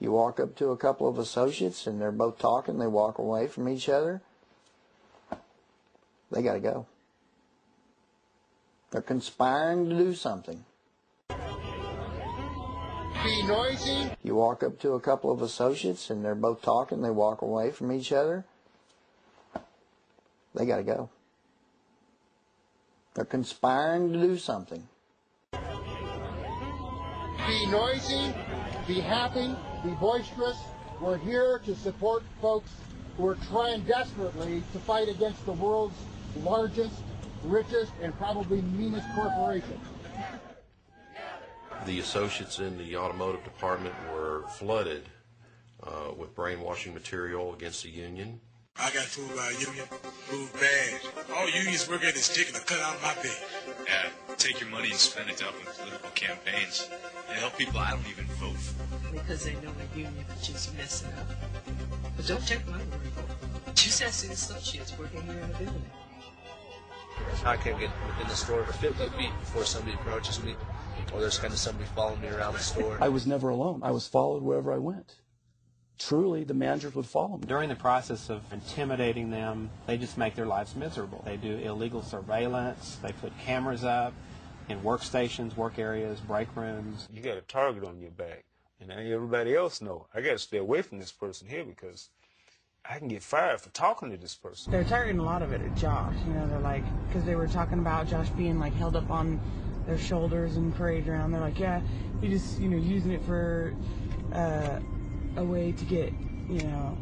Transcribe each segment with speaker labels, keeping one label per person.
Speaker 1: You walk up to a couple of associates and they're both talking, they walk away from each other, they got to go. They're conspiring to do something.
Speaker 2: Be noisy.
Speaker 1: You walk up to a couple of associates and they're both talking, they walk away from each other, they got to go. They're conspiring to do something.
Speaker 2: Be noisy, be happy, be boisterous. We're here to support folks who are trying desperately to fight against the world's largest, richest, and probably meanest corporation.
Speaker 3: The associates in the automotive department were flooded with brainwashing material against the union.
Speaker 4: I got fooled by a union, fooled bad. All unions work at is taking a cut out of my pay.
Speaker 5: Yeah, take your money and spend it to help in political campaigns. And help people I don't even vote for.
Speaker 6: Because they know a union could just mess it up. But don't take my word for it. Just ask the associates working here in the building.
Speaker 7: I can't get within the store for 50 feet before somebody approaches me, or there's kind of somebody following me around the store.
Speaker 8: I was never alone. I was followed wherever I went. Truly, the managers would follow me.
Speaker 9: During the process of intimidating them, they just make their lives miserable. They do illegal surveillance. They put cameras up in workstations, work areas, break rooms.
Speaker 10: You got a target on your back, and everybody else know. I got to stay away from this person here because I can get fired for talking to this person.
Speaker 11: They're targeting a lot of it at Josh. You know, they're like, because they were talking about Josh being like held up on their shoulders and paraded around. They're like, yeah, he just, you know, using it for a way to get, you know,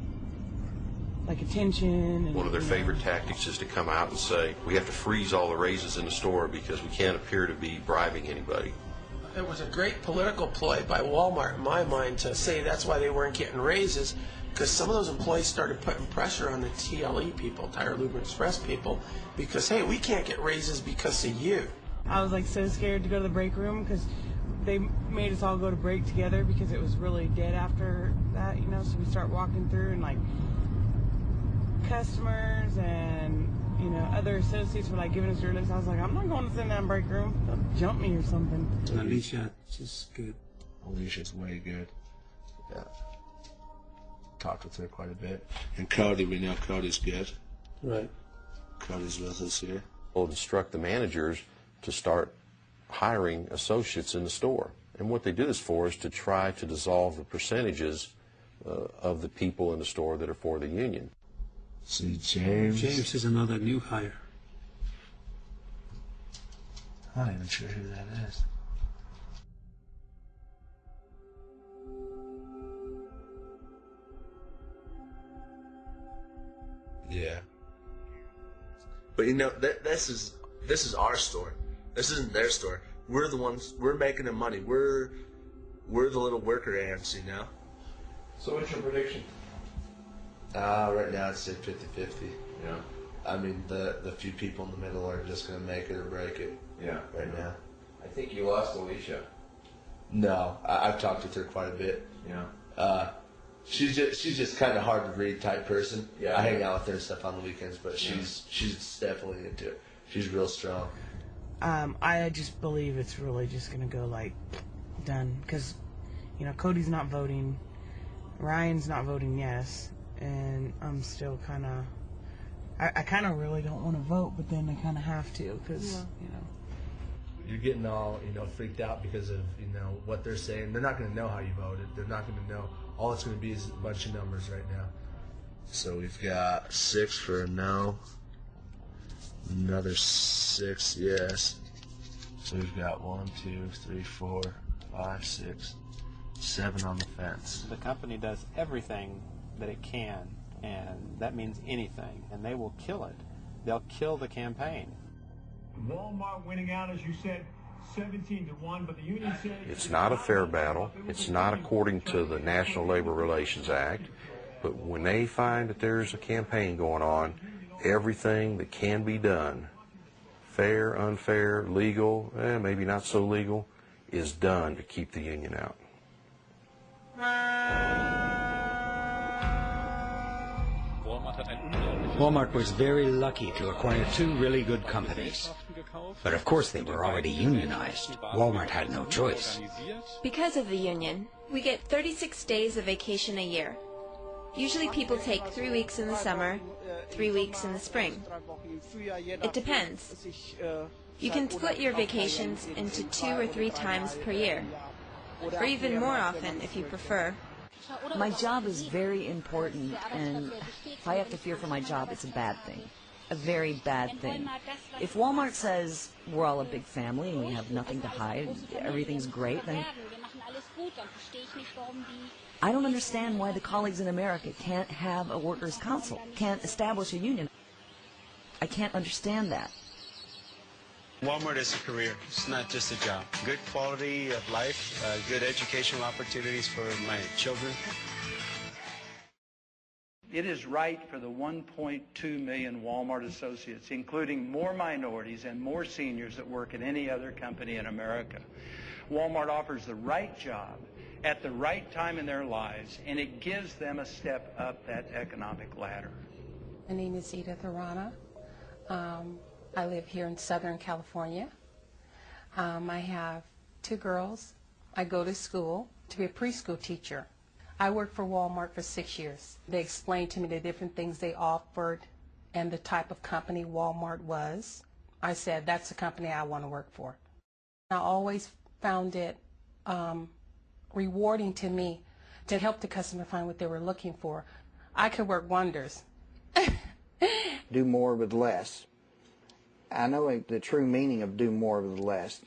Speaker 11: like attention. And,
Speaker 3: one of their favorite tactics is to come out and say, we have to freeze all the raises in the store because we can't appear to be bribing anybody.
Speaker 12: It was a great political ploy by Walmart, in my mind, to say that's why they weren't getting raises, because some of those employees started putting pressure on the TLE people, Tire Luber Express people, because, hey, we can't get raises because of you.
Speaker 11: I was like so scared to go to the break room because they made us all go to break together because it was really dead after that, you know, so we start walking through and like customers and, you know, other associates were like giving us dirty looks. I was like, I'm not going to sit in that break room. They'll jump me or something.
Speaker 13: Alicia, she's good.
Speaker 7: Alicia's way good. Yeah. Talked with her quite a bit. And Cody, we know Cody's good.
Speaker 13: Right.
Speaker 7: Cody's with us here.
Speaker 3: We'll instruct the managers to start hiring associates in the store. And what they do this for is to try to dissolve the percentages of the people in the store that are for the union.
Speaker 7: See, James.
Speaker 13: James is another new hire.
Speaker 7: I'm not even sure who that is. Yeah. But you know, this is our store. This isn't their store. We're the ones, we're making the money. We're the little worker ants, you know?
Speaker 3: So what's your prediction?
Speaker 7: Right now I'd say 50-50.
Speaker 3: Yeah.
Speaker 7: I mean, the few people in the middle are just going to make it or break it.
Speaker 3: Yeah.
Speaker 7: Right now.
Speaker 3: I think you lost Alicia.
Speaker 7: No, I've talked with her quite a bit.
Speaker 3: Yeah.
Speaker 7: She's just kind of hard to read type person.
Speaker 3: Yeah.
Speaker 7: I hang out with her and stuff on the weekends, but she's definitely into it. She's real strong.
Speaker 11: I just believe it's really just going to go like done because, you know, Cody's not voting, Ryan's not voting yes, and I'm still kind of, I kind of really don't want to vote, but then I kind of have to because, you know.
Speaker 7: You're getting all, you know, freaked out because of, you know, what they're saying. They're not going to know how you voted. They're not going to know. All it's going to be is a bunch of numbers right now. So we've got 6 for a no. Another 6 yes. So we've got 1, 2, 3, 4, 5, 6, 7 on the fence.
Speaker 9: The company does everything that it can, and that means anything, and they will kill it. They'll kill the campaign.
Speaker 14: Walmart winning out, as you said, 17-1, but the union said
Speaker 3: it's not a fair battle. It's not according to the National Labor Relations Act. But when they find that there's a campaign going on, everything that can be done, fair, unfair, legal, maybe not so legal, is done to keep the union out.
Speaker 15: Walmart was very lucky to acquire 2 really good companies. But of course they were already unionized. Walmart had no choice.
Speaker 16: Because of the union, We get 36 days of vacation a year. Usually people take 3 weeks in the summer, 3 weeks in the spring. It depends. You can split your vacations into 2 or 3 times per year, or even more often if you prefer.
Speaker 17: My job is very important, and if I have to fear for my job, it's a bad thing. A very bad thing. If Walmart says we're all a big family and we have nothing to hide, everything's great, then I don't understand why the colleagues in America can't have a workers' council, can't establish a union. I can't understand that.
Speaker 18: Walmart is a career. It's not just a job. Good quality of life, good educational opportunities for my children.
Speaker 19: It is right for the 1.2 million Walmart associates, including more minorities and more seniors that work at any other company in America. Walmart offers the right job at the right time in their lives, and it gives them a step up that economic ladder.
Speaker 20: My name is Edith Arana. I live here in Southern California. I have 2 girls. I go to school to be a preschool teacher. I worked for Walmart for 6 years. They explained to me the different things they offered and the type of company Walmart was. I said, that's the company I want to work for. I always found it rewarding to me to help the customer find what they were looking for. I could work wonders.
Speaker 1: Do more with less. I know the true meaning of do more with less.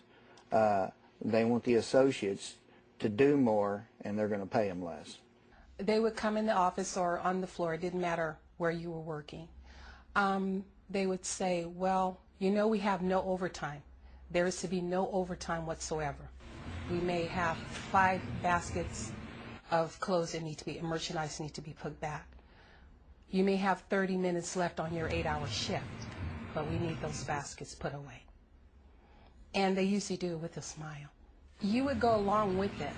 Speaker 1: They want the associates to do more, and they're going to pay them less.
Speaker 20: They would come in the office or on the floor, it didn't matter where you were working. They would say, well, you know we have no overtime. There is to be no overtime whatsoever. We may have 5 baskets of clothes that need to be, merchandise need to be put back. You may have 30 minutes left on your 8-hour shift, but we need those baskets put away. And they usually do it with a smile. You would go along with it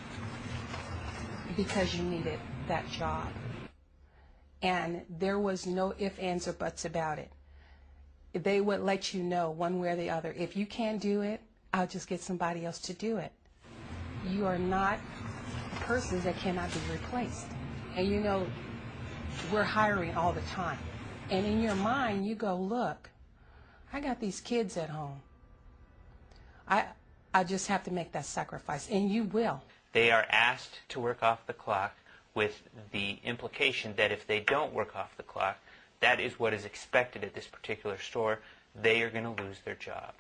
Speaker 20: because you needed that job. And there was no ifs, ands, or buts about it. They would let you know one way or the other, if you can't do it, I'll just get somebody else to do it. You are not persons that cannot be replaced. And you know, we're hiring all the time. And in your mind, you go, look, I got these kids at home. I just have to make that sacrifice, and you will.
Speaker 21: They are asked to work off the clock with the implication that if they don't work off the clock, that is what is expected at this particular store. They are going to lose their job.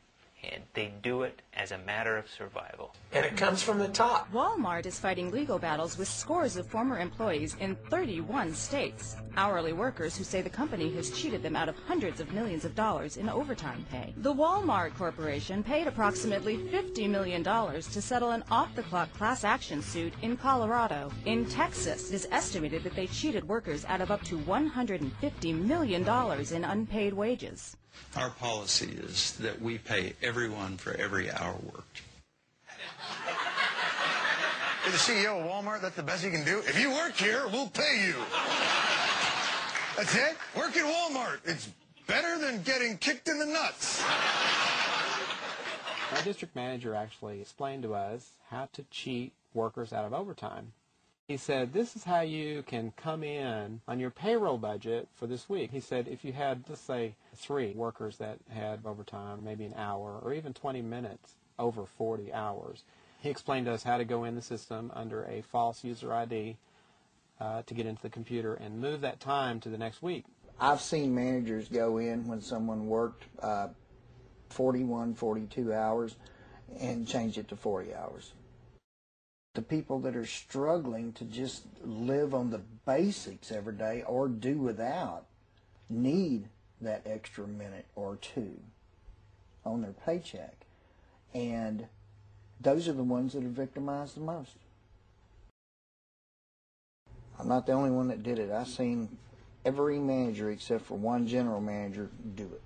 Speaker 21: And they do it as a matter of survival.
Speaker 12: And it comes from the top.
Speaker 22: Walmart is fighting legal battles with scores of former employees in 31 states. Hourly workers who say the company has cheated them out of hundreds of millions of dollars in overtime pay. The Walmart Corporation paid approximately $50 million to settle an off-the-clock class action suit in Colorado. In Texas, it is estimated that they cheated workers out of up to $150 million in unpaid wages.
Speaker 23: Our policy is that we pay everyone for every hour worked.
Speaker 24: You're the CEO of Walmart, that's the best you can do? If you work here, we'll pay you. That's it? Work at Walmart. It's better than getting kicked in the nuts.
Speaker 9: Our district manager actually explained to us how to cheat workers out of overtime. He said, this is how you can come in on your payroll budget for this week. He said, if you had, let's say, 3 workers that had overtime, maybe an hour, or even 20 minutes over 40 hours, he explained to us how to go in the system under a false user ID to get into the computer and move that time to the next week.
Speaker 1: I've seen managers go in when someone worked 41, 42 hours and change it to 40 hours. The people that are struggling to just live on the basics every day or do without need that extra minute or 2 on their paycheck. And those are the ones that are victimized the most. I'm not the only one that did it. I've seen every manager except for one general manager do it.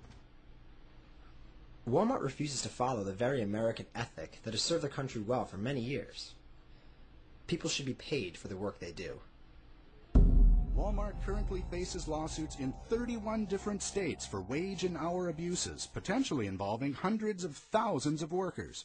Speaker 25: Walmart refuses to follow the very American ethic that has served the country well for many years. People should be paid for the work they do.
Speaker 26: Walmart currently faces lawsuits in 31 different states for wage and hour abuses, potentially involving hundreds of thousands of workers.